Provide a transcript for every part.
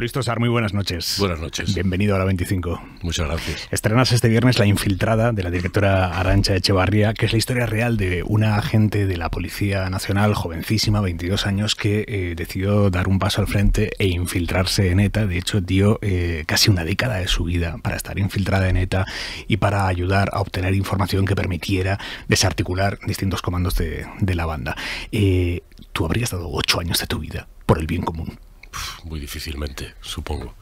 Luis Tosar, muy buenas noches. Buenas noches. Bienvenido a la 25. Muchas gracias. Estrenas este viernes La Infiltrada, de la directora Arantxa Echevarría, que es la historia real de una agente de la Policía Nacional, jovencísima, 22 años, que decidió dar un paso al frente e infiltrarse en ETA. De hecho, dio casi una década de su vida para estar infiltrada en ETA y para ayudar a obtener información que permitiera desarticular distintos comandos de la banda. Tú habrías dado 8 años de tu vida por el bien común. Muy difícilmente, supongo.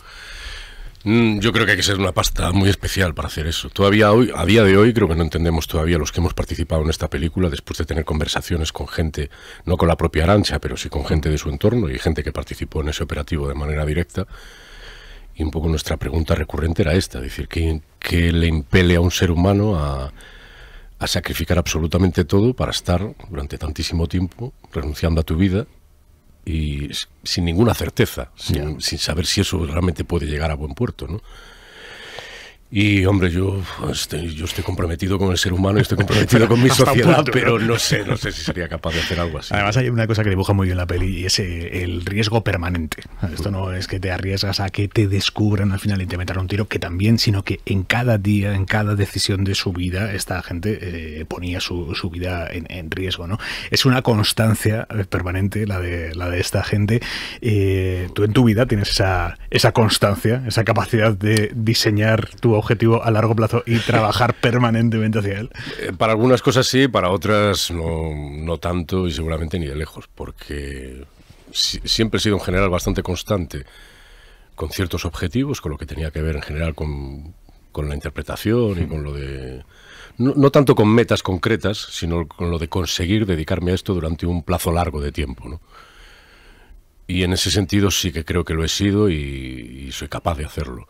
Yo creo que hay que ser una pasta muy especial para hacer eso. Todavía hoy, a día de hoy, creo que no entendemos todavía los que hemos participado en esta película, después de tener conversaciones con gente, no con la propia Arantxa, pero sí con gente de su entorno y gente que participó en ese operativo de manera directa. Y un poco nuestra pregunta recurrente era esta, es decir, ¿qué le impele a un ser humano a sacrificar absolutamente todo para estar durante tantísimo tiempo renunciando a tu vida y sin ninguna certeza, sin saber si eso realmente puede llegar a buen puerto, ¿no? Y, hombre, yo estoy comprometido con el ser humano y estoy comprometido con mi sociedad, punto, pero no sé si sería capaz de hacer algo así. Además, hay una cosa que dibuja muy bien la peli y es el riesgo permanente. Esto no es que te arriesgas a que te descubran al final y te metan un tiro, que también, sino que en cada día, en cada decisión de su vida, esta gente ponía su vida en riesgo, ¿no? Es una constancia permanente la de esta gente. Tú en tu vida tienes esa constancia, esa capacidad de diseñar tu objetivo a largo plazo y trabajar permanentemente hacia él. Para algunas cosas sí, para otras no tanto y seguramente ni de lejos, porque siempre he sido en general bastante constante con ciertos objetivos, con lo que tenía que ver en general con la interpretación y con lo de... No tanto con metas concretas, sino con lo de conseguir dedicarme a esto durante un plazo largo de tiempo, ¿no? Y en ese sentido sí que creo que lo he sido y soy capaz de hacerlo.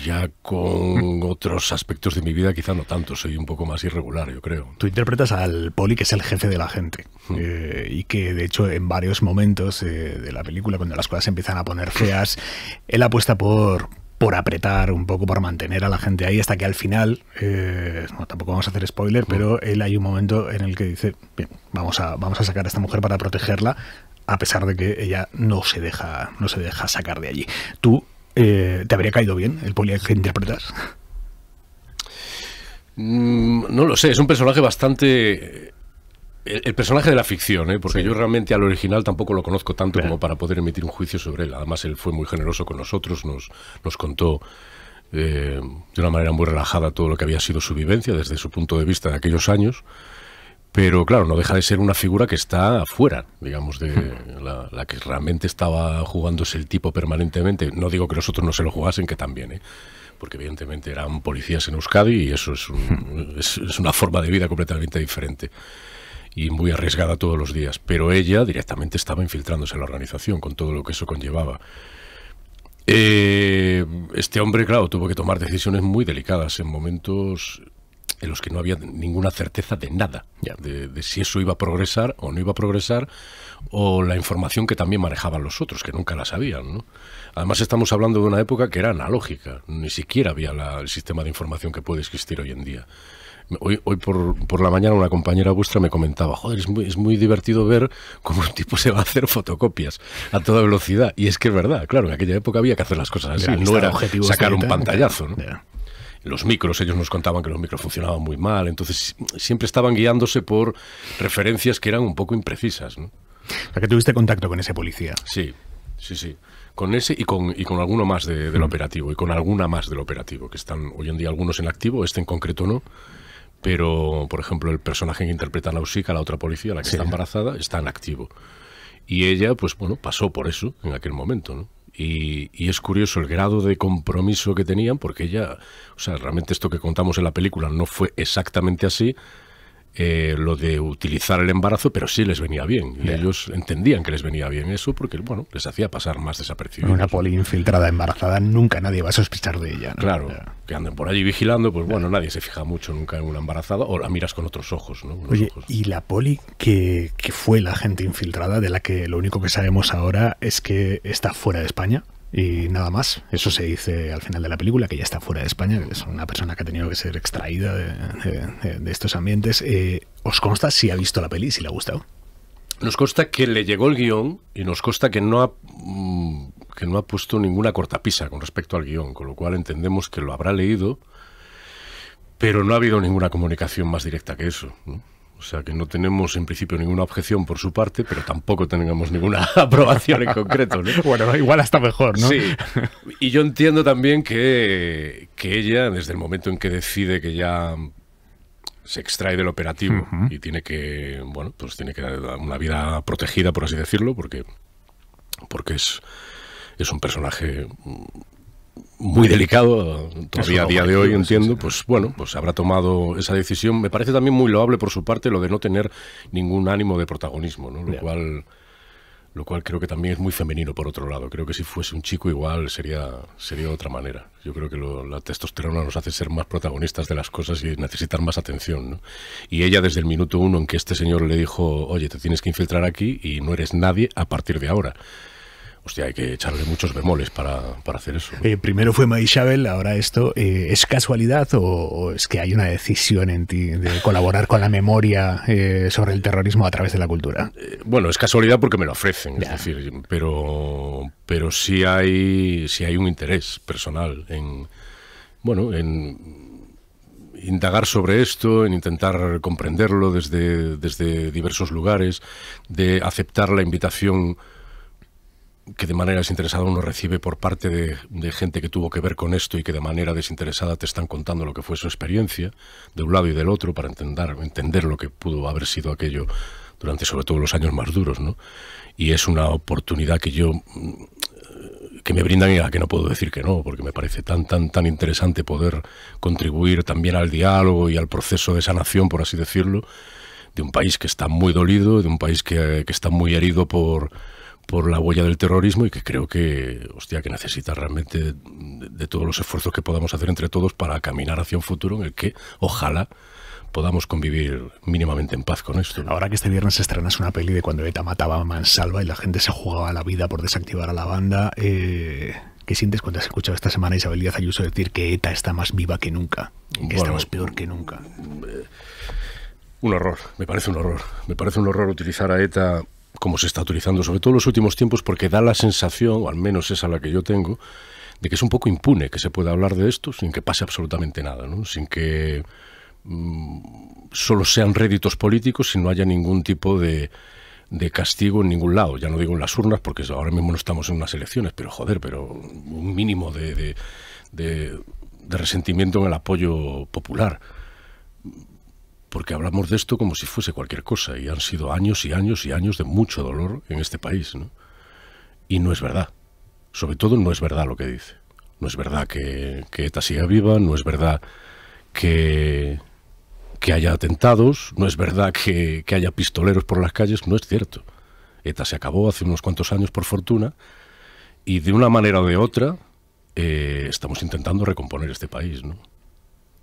Ya con otros aspectos de mi vida quizá no tanto, soy un poco más irregular, yo creo. Tú interpretas al poli, que es el jefe de la gente, y que de hecho en varios momentos de la película, cuando las cosas se empiezan a poner feas, él apuesta por apretar un poco, por mantener a la gente ahí, hasta que al final, tampoco vamos a hacer spoiler, pero él hay un momento en el que dice, bien, vamos a sacar a esta mujer para protegerla, a pesar de que ella no se deja sacar de allí. ¿Tú te habría caído bien el poli que interpretas? No lo sé, es un personaje bastante... El personaje de la ficción, porque yo realmente al original tampoco lo conozco tanto como para poder emitir un juicio sobre él. Además, él fue muy generoso con nosotros, nos contó de una manera muy relajada todo lo que había sido su vivencia desde su punto de vista de aquellos años. Pero claro, no deja de ser una figura que está fuera, digamos, de la que realmente estaba jugándose el tipo permanentemente. No digo que los otros no se lo jugasen, que también, porque evidentemente eran policías en Euskadi y eso es una forma de vida completamente diferente y muy arriesgada todos los días. Pero ella directamente estaba infiltrándose en la organización con todo lo que eso conllevaba. Este hombre, claro, tuvo que tomar decisiones muy delicadas en momentos en los que no había ninguna certeza de nada, de si eso iba a progresar o no iba a progresar, o la información que también manejaban los otros, que nunca la sabían, ¿no? Además, estamos hablando de una época que era analógica, ni siquiera había el sistema de información que puede existir hoy en día. Hoy por la mañana una compañera vuestra me comentaba, joder, es muy divertido ver cómo un tipo se va a hacer fotocopias a toda velocidad, y es que es verdad, claro, en aquella época había que hacer las cosas así, no era sacar un pantallazo, ¿no? Los micros, ellos nos contaban que los micros funcionaban muy mal, entonces siempre estaban guiándose por referencias que eran un poco imprecisas, ¿no? O sea, que tuviste contacto con ese policía. Sí. Con ese y con alguno más del operativo, y con alguna más del operativo, que están hoy en día algunos en activo, este en concreto no, pero, por ejemplo, el personaje que interpreta a Nausicaa, la otra policía, la que está embarazada, está en activo. Y ella, pues bueno, pasó por eso en aquel momento, ¿no? Y es curioso el grado de compromiso que tenían, porque ella, o sea, realmente esto que contamos en la película no fue exactamente así, lo de utilizar el embarazo, pero sí les venía bien. Y ellos entendían que les venía bien eso porque, bueno, les hacía pasar más desapercibidos. Una poli infiltrada embarazada, nunca nadie va a sospechar de ella, ¿no? Claro, que anden por allí vigilando, pues bueno, nadie se fija mucho nunca en una embarazada, o la miras con otros ojos, ¿no? Oye, y la poli que fue la gente infiltrada, de la que lo único que sabemos ahora es que está fuera de España. Y nada más, eso se dice al final de la película, que ya está fuera de España, que es una persona que ha tenido que ser extraída de estos ambientes. ¿Os consta si ha visto la peli, si le ha gustado? Nos consta que le llegó el guión y nos consta que no ha puesto ninguna cortapisa con respecto al guión, con lo cual entendemos que lo habrá leído, pero no ha habido ninguna comunicación más directa que eso, ¿no? O sea que no tenemos en principio ninguna objeción por su parte, pero tampoco tenemos ninguna aprobación en concreto, ¿no? Bueno, igual hasta mejor, ¿no? Sí, y yo entiendo también que ella, desde el momento en que decide que ya se extrae del operativo y tiene que, bueno, pues tiene que dar una vida protegida, por así decirlo, porque es un personaje muy delicado, todavía a día de hoy, entiendo, pues bueno, pues habrá tomado esa decisión. Me parece también muy loable por su parte lo de no tener ningún ánimo de protagonismo, ¿no? Lo cual creo que también es muy femenino por otro lado. Creo que si fuese un chico igual sería de otra manera. Yo creo que la testosterona nos hace ser más protagonistas de las cosas y necesitar más atención, ¿no? Y ella desde el minuto uno en que este señor le dijo, oye, te tienes que infiltrar aquí y no eres nadie a partir de ahora. Hostia, hay que echarle muchos bemoles para hacer eso, ¿no? Primero fue Maishabel, ahora esto. ¿Es casualidad o es que hay una decisión en ti de colaborar con la memoria sobre el terrorismo a través de la cultura? Bueno, es casualidad porque me lo ofrecen, es decir, pero sí hay un interés personal en indagar sobre esto, en intentar comprenderlo desde diversos lugares, de aceptar la invitación que de manera desinteresada uno recibe por parte de gente que tuvo que ver con esto y que de manera desinteresada te están contando lo que fue su experiencia, de un lado y del otro, para entender lo que pudo haber sido aquello durante sobre todo los años más duros, ¿no? Y es una oportunidad que me brindan y a la que no puedo decir que no, porque me parece tan interesante poder contribuir también al diálogo y al proceso de sanación, por así decirlo, de un país que está muy dolido, de un país que está muy herido por la huella del terrorismo y que creo que necesita realmente de todos los esfuerzos que podamos hacer entre todos para caminar hacia un futuro en el que, ojalá, podamos convivir mínimamente en paz con esto, ¿no? Ahora que este viernes estrenas una peli de cuando ETA mataba a mansalva y la gente se jugaba la vida por desactivar a la banda, ¿qué sientes cuando has escuchado esta semana a Isabel Díaz Ayuso decir que ETA está más viva que nunca, que estamos peor que nunca? Un horror, me parece un horror. Me parece un horror utilizar a ETA como se está utilizando, sobre todo en los últimos tiempos, porque da la sensación, o al menos esa la que yo tengo, de que es un poco impune que se pueda hablar de esto sin que pase absolutamente nada, ¿no? Sin que solo sean réditos políticos, sin no haya ningún tipo de castigo en ningún lado. Ya no digo en las urnas, porque ahora mismo no estamos en unas elecciones, pero un mínimo de resentimiento en el apoyo popular. Porque hablamos de esto como si fuese cualquier cosa, y han sido años y años y años de mucho dolor en este país, ¿no? Y no es verdad. Sobre todo no es verdad lo que dice. No es verdad que ETA siga viva, no es verdad que haya atentados, no es verdad que haya pistoleros por las calles, no es cierto. ETA se acabó hace unos cuantos años, por fortuna, y de una manera o de otra estamos intentando recomponer este país, ¿no?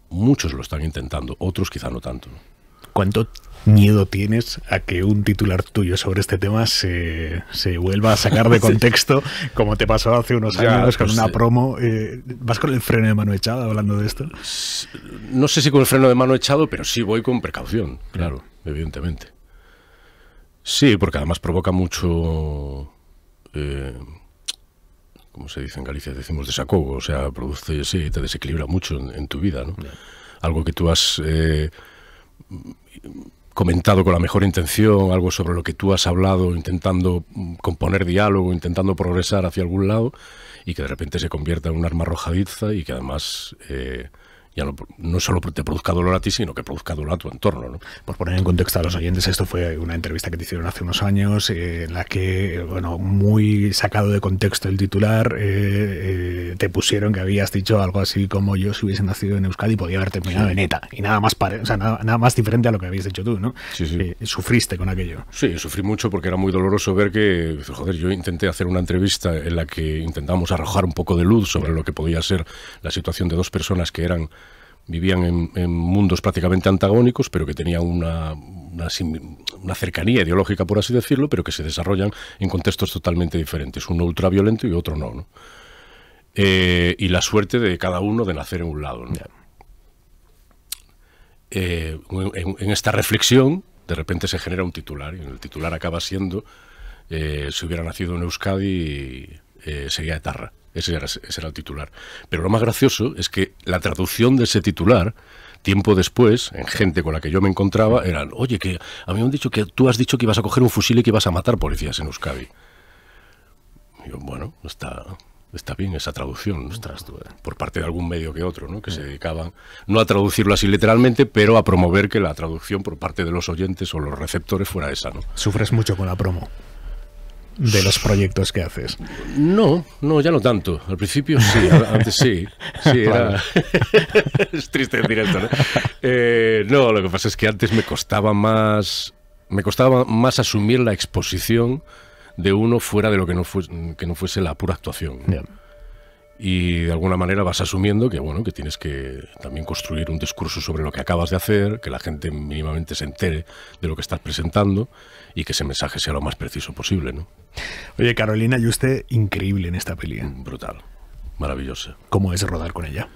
Muchos lo están intentando, otros quizá no tanto, ¿no? ¿Cuánto miedo tienes a que un titular tuyo sobre este tema se vuelva a sacar de contexto, como te pasó hace unos años con una promo? ¿Vas con el freno de mano echado hablando de esto? No sé si con el freno de mano echado, pero sí voy con precaución, claro, evidentemente. Sí, porque además provoca mucho... como se dice en Galicia, decimos desacogo, o sea, te desequilibra mucho en tu vida, ¿no? Yeah. Algo que tú has comentado con la mejor intención, algo sobre lo que tú has hablado, intentando componer diálogo, intentando progresar hacia algún lado, y que de repente se convierta en un arma arrojadiza y que además ya no solo te produzca dolor a ti, sino que produzca dolor a tu entorno, ¿no? Por poner en contexto a los oyentes, esto fue una entrevista que te hicieron hace unos años, en la que, bueno, muy sacado de contexto el titular, te pusieron que habías dicho algo así como: yo si hubiese nacido en Euskadi podía haber terminado en ETA, y nada más nada más diferente a lo que habías dicho tú, ¿no? Sí, sí. ¿Sufriste con aquello? Sí, sufrí mucho porque era muy doloroso ver que, joder, yo intenté hacer una entrevista en la que intentábamos arrojar un poco de luz sobre lo que podía ser la situación de dos personas que vivían en mundos prácticamente antagónicos, pero que tenían una cercanía ideológica, por así decirlo, pero que se desarrollan en contextos totalmente diferentes, uno ultraviolento y otro no, ¿no? Y la suerte de cada uno de nacer en un lado, ¿no? En esta reflexión De repente se genera un titular y el titular acaba siendo, si hubiera nacido en Euskadi, sería etarra. Ese era el titular. Pero lo más gracioso es que la traducción de ese titular, tiempo después, en gente con la que yo me encontraba, eran, oye, que a mí me han dicho que tú has dicho que ibas a coger un fusil y que ibas a matar policías en Euskadi. Y yo, bueno, está bien esa traducción, ¿no? Por parte de algún medio que otro, ¿no? Que se dedicaban, no a traducirlo así literalmente, pero a promover que la traducción por parte de los oyentes o los receptores fuera esa, ¿no? ¿Sufres mucho con la promo de los proyectos que haces? No, ya no tanto. Al principio sí, antes sí. Sí, era... Es triste decir esto, ¿no? No, lo que pasa es que antes me costaba más asumir la exposición de uno fuera de lo que no fuese la pura actuación, ¿no? Yeah. Y de alguna manera vas asumiendo que, bueno, que tienes que también construir un discurso sobre lo que acabas de hacer, que la gente mínimamente se entere de lo que estás presentando y que ese mensaje sea lo más preciso posible, ¿no? Oye, Carolina Yuste, increíble en esta peli. Brutal, maravillosa. ¿Cómo es rodar con ella?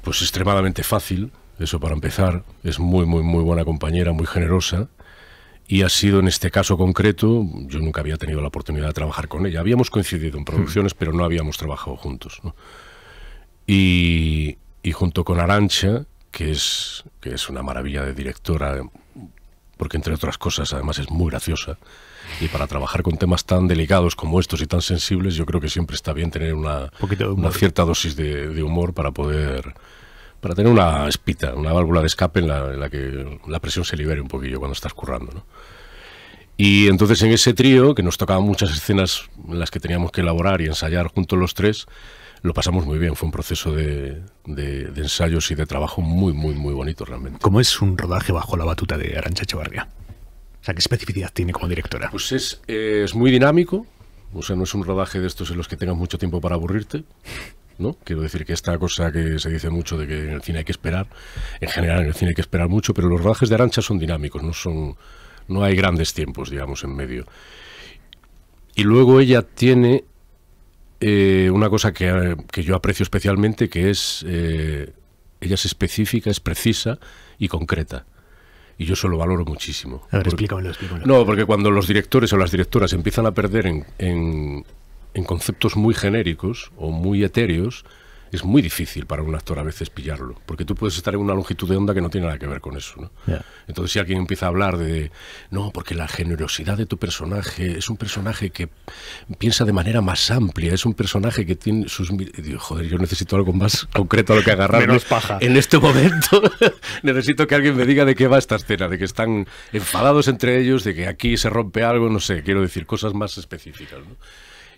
Pues extremadamente fácil, eso para empezar. Es muy buena compañera, muy generosa. Y ha sido en este caso concreto, yo nunca había tenido la oportunidad de trabajar con ella. Habíamos coincidido en producciones, pero no habíamos trabajado juntos, ¿no? Y junto con Arantxa, que es una maravilla de directora, porque entre otras cosas además es muy graciosa, y para trabajar con temas tan delicados como estos y tan sensibles, yo creo que siempre está bien tener una cierta dosis de humor para tener una espita, una válvula de escape en la que la presión se libere un poquillo cuando estás currando, ¿no? Y entonces en ese trío, que nos tocaban muchas escenas en las que teníamos que elaborar y ensayar juntos los tres, lo pasamos muy bien. Fue un proceso de ensayos y de trabajo muy bonito realmente. ¿Cómo es un rodaje bajo la batuta de Arantxa Echevarría? O sea, ¿qué especificidad tiene como directora? Pues es muy dinámico, o sea, no es un rodaje de estos en los que tengas mucho tiempo para aburrirte, ¿no? Quiero decir que esta cosa que se dice mucho de que en el cine hay que esperar, en general en el cine hay que esperar mucho, pero los rodajes de Arantxa son dinámicos, no hay grandes tiempos, digamos, en medio. Y luego ella tiene una cosa que yo aprecio especialmente, que es ella es específica, es precisa y concreta. Y yo eso lo valoro muchísimo. A ver, explícamelo. No, porque cuando los directores o las directoras empiezan a perder en conceptos muy genéricos o muy etéreos, es muy difícil para un actor a veces pillarlo, porque tú puedes estar en una longitud de onda que no tiene nada que ver con eso, ¿no? Yeah. Entonces si alguien empieza a hablar no, porque la generosidad de tu personaje es un personaje que piensa de manera más amplia, es un personaje que tiene sus... Digo, joder, yo necesito algo más concreto a lo que agarrarme. Menos paja. En este momento necesito que alguien me diga de qué va esta escena, de que están enfadados entre ellos, de que aquí se rompe algo, no sé, quiero decir cosas más específicas, ¿no?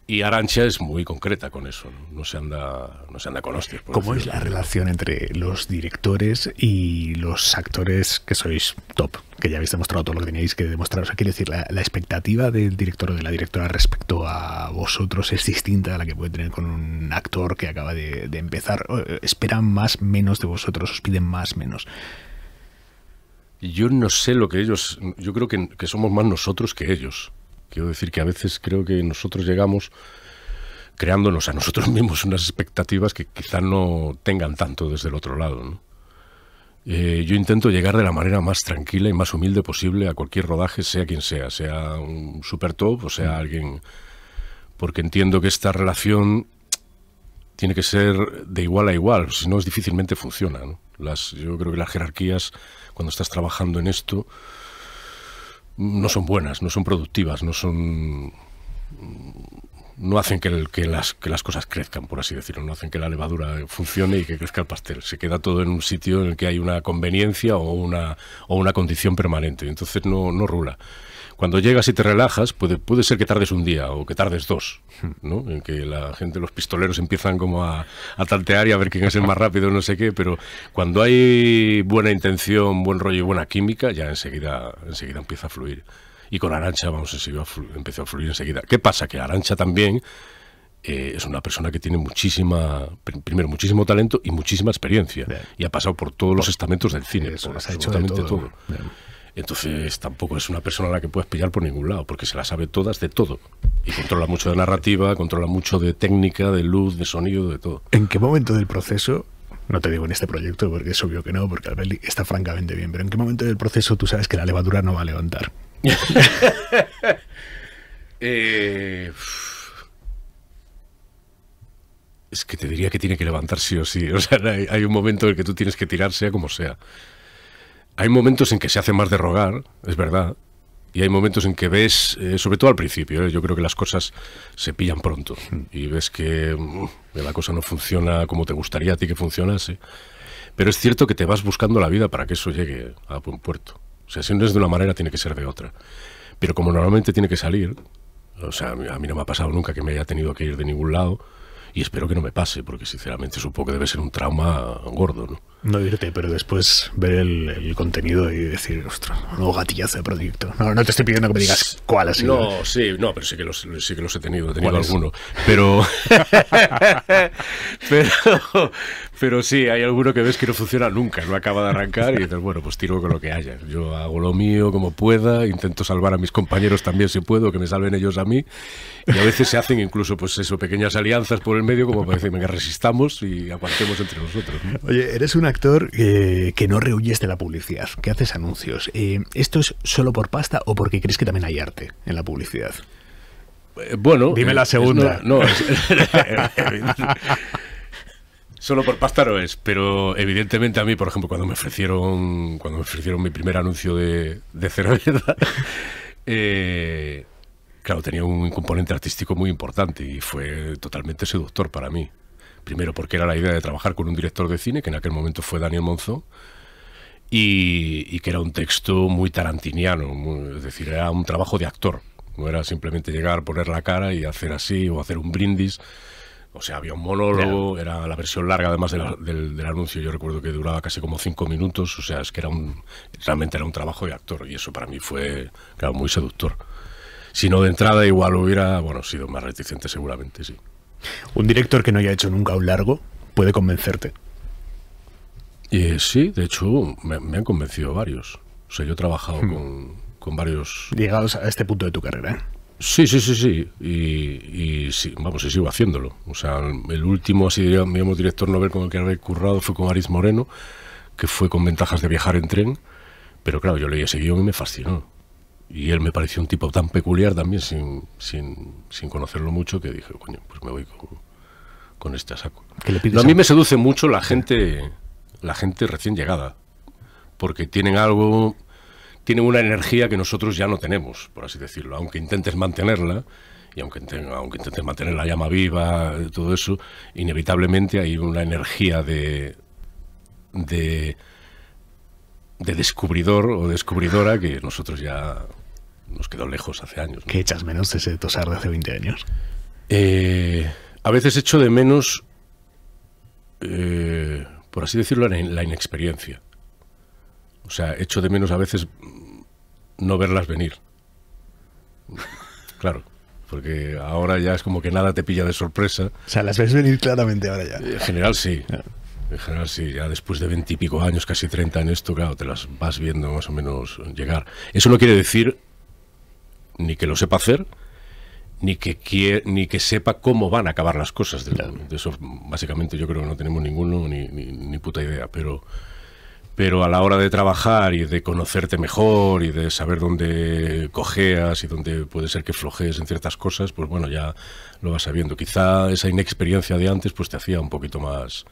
Y Arantxa es muy concreta con eso, no se anda con hostias. ¿Cómo es la relación entre los directores y los actores que sois top? Que ya habéis demostrado todo lo que teníais que demostrar. O sea, quiero decir, la expectativa del director o de la directora respecto a vosotros es distinta a la que puede tener con un actor que acaba de empezar. ¿Esperan más, menos de vosotros? ¿Os piden más, menos? Yo no sé lo que ellos... Yo creo que somos más nosotros que ellos. Quiero decir que a veces creo que nosotros llegamos creándonos a nosotros mismos unas expectativas que quizá no tengan tanto desde el otro lado, ¿no? Yo intento llegar de la manera más tranquila y más humilde posible a cualquier rodaje, sea quien sea un super top o sea alguien... Porque entiendo que esta relación tiene que ser de igual a igual, si no difícilmente funciona, ¿no? Yo creo que las jerarquías, cuando estás trabajando en esto, no son buenas, no son productivas, no hacen que las cosas crezcan, por así decirlo, no hacen que la levadura funcione y que crezca el pastel. Se queda todo en un sitio en el que hay una conveniencia o una condición permanente, entonces no rula. Cuando llegas y te relajas, puede ser que tardes un día o que tardes dos, ¿no? En que la gente, los pistoleros empiezan como a tantear y a ver quién es el más rápido, no sé qué, pero cuando hay buena intención, buen rollo y buena química, ya enseguida empieza a fluir. Y con Arantxa, empezó a fluir enseguida. ¿Qué pasa? Que Arantxa también es una persona que tiene muchísimo talento y muchísima experiencia. Bien. Y ha pasado por todos los estamentos del cine, por absolutamente todo. Entonces tampoco es una persona a la que puedes pillar por ningún lado, porque se la sabe todas de todo. Y controla mucho de narrativa, controla mucho de técnica, de luz, de sonido, de todo. ¿En qué momento del proceso No te digo en este proyecto, porque es obvio que no, porque la peli está francamente bien. Pero ¿en qué momento del proceso tú sabes que la levadura no va a levantar? Es que te diría que tiene que levantar sí o sí. O sea, hay un momento en el que tú tienes que tirar sea como sea. Hay momentos en que se hace más de rogar, es verdad. Y hay momentos en que ves, sobre todo al principio, yo creo que las cosas se pillan pronto. Y ves que la cosa no funciona como te gustaría a ti que funcionase. Pero es cierto que te vas buscando la vida para que eso llegue a buen puerto. O sea, si no es de una manera, tiene que ser de otra. Pero como normalmente tiene que salir, o sea, a mí no me ha pasado nunca que me haya tenido que ir de ningún lado. Y espero que no me pase, porque sinceramente supongo que debe ser un trauma gordo, ¿no? No irte, pero después ver el contenido y decir, ostras, nuevo gatillazo de proyecto. No te estoy pidiendo que me digas cuál ha sido. No, sí, no, pero sí que los he tenido alguno. Pero, pero sí, hay alguno que ves que no funciona nunca, no acaba de arrancar y dices, bueno, pues tiro con lo que haya. Yo hago lo mío como pueda, intento salvar a mis compañeros también si puedo, que me salven ellos a mí. Y a veces se hacen incluso, pues eso, pequeñas alianzas por el medio como para decir, venga, resistamos y aguantemos entre nosotros, ¿no? Oye, eres un actor que no rehuyes de la publicidad, que haces anuncios. ¿Esto es solo por pasta o porque crees que también hay arte en la publicidad? Bueno... Dime la segunda. Solo por pasta no es, pero evidentemente a mí, por ejemplo, cuando me ofrecieron mi primer anuncio de cerveza, claro, tenía un componente artístico muy importante y fue totalmente seductor para mí. Primero porque era la idea de trabajar con un director de cine, que en aquel momento fue Daniel Monzó, y que era un texto muy tarantiniano, es decir, era un trabajo de actor. No era simplemente llegar, poner la cara y hacer así, o hacer un brindis. O sea, había un monólogo, era la versión larga además del anuncio. Yo recuerdo que duraba casi como 5 minutos, o sea, es que realmente era un trabajo de actor, y eso para mí fue, claro, muy seductor. Si no de entrada igual hubiera, sido más reticente seguramente, sí. Un director que no haya hecho nunca un largo puede convencerte. Sí, de hecho me han convencido varios. O sea, yo he trabajado con varios... Llegados a este punto de tu carrera, ¿eh? Sí. Y sí, y sigo haciéndolo. O sea, el último, así digamos, director novel con el que he currado fue con Aritz Moreno, que fue con Ventajas de viajar en tren. Pero claro, yo leí ese guión y me fascinó. Y él me pareció un tipo tan peculiar también, sin conocerlo mucho, que dije, coño, pues me voy con este a saco. ¿Qué le pides a mí me seduce mucho la gente recién llegada, porque tienen una energía que nosotros ya no tenemos, por así decirlo, aunque intentes mantenerla, y aunque intentes mantener la llama viva, todo eso, inevitablemente hay una energía de descubridor o descubridora que nosotros ya nos quedó lejos hace años, ¿no? ¿Qué echas menos de ese Tosar de hace 20 años? A veces echo de menos, por así decirlo, la inexperiencia. O sea, echo de menos a veces no verlas venir. Claro, porque ahora ya es como que nada te pilla de sorpresa. O sea, las ves venir claramente ahora ya. En general sí. En general sí, ya después de 20 y pico años, casi 30 en esto, claro, te las vas viendo más o menos llegar. Eso no quiere decir ni que lo sepa hacer, ni que sepa cómo van a acabar las cosas. De eso, básicamente, yo creo que no tenemos ninguno ni puta idea, pero a la hora de trabajar y de conocerte mejor y de saber dónde cojeas y dónde puede ser que flojees en ciertas cosas, pues bueno, ya lo vas sabiendo. Quizá esa inexperiencia de antes pues te hacía un poquito más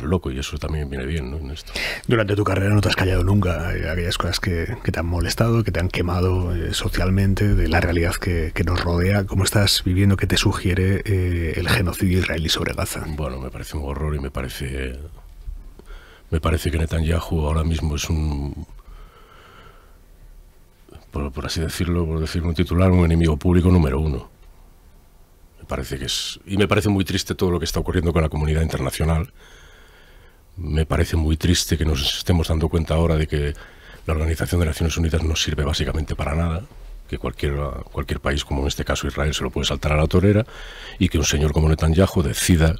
loco, y eso también viene bien, ¿no? En esto. Durante tu carrera no te has callado nunca. Hay aquellas cosas que te han molestado, que te han quemado socialmente, de la realidad que nos rodea. ¿Cómo estás viviendo? ¿Qué te sugiere el genocidio israelí sobre Gaza? Bueno, me parece un horror, y me parece que Netanyahu ahora mismo es por así decirlo, por decir un titular, un enemigo público número 1. Y me parece muy triste todo lo que está ocurriendo con la comunidad internacional. Me parece muy triste que nos estemos dando cuenta ahora de que la Organización de Naciones Unidas no sirve básicamente para nada, que cualquier país, como en este caso Israel, se lo puede saltar a la torera, y que un señor como Netanyahu decida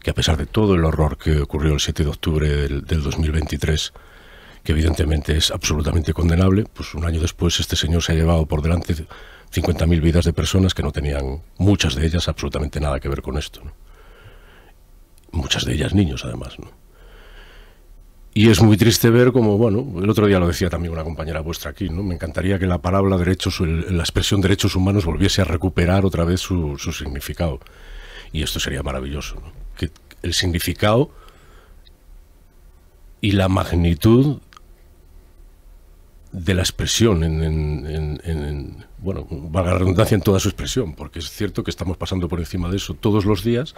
que, a pesar de todo el horror que ocurrió el 7 de octubre del 2023, que evidentemente es absolutamente condenable, pues un año después este señor se ha llevado por delante 50.000 vidas de personas que no tenían, muchas de ellas, absolutamente nada que ver con esto, ¿no? muchas de ellas niños además, ¿no? Y es muy triste ver como, bueno, el otro día lo decía también una compañera vuestra aquí, ¿no? Me encantaría que la palabra derechos, la expresión derechos humanos volviese a recuperar otra vez su significado. Y esto sería maravilloso, ¿no? Que el significado y la magnitud de la expresión bueno, valga la redundancia, en toda su expresión, porque es cierto que estamos pasando por encima de eso todos los días.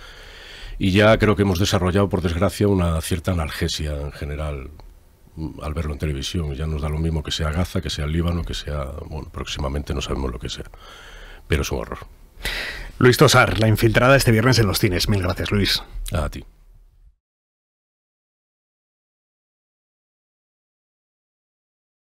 Y ya creo que hemos desarrollado, por desgracia, una cierta analgesia en general al verlo en televisión. Ya nos da lo mismo que sea Gaza, que sea el Líbano, que sea... Bueno, próximamente no sabemos lo que sea. Pero es un horror. Luis Tosar, La Infiltrada, este viernes en los cines. Mil gracias, Luis. A ti.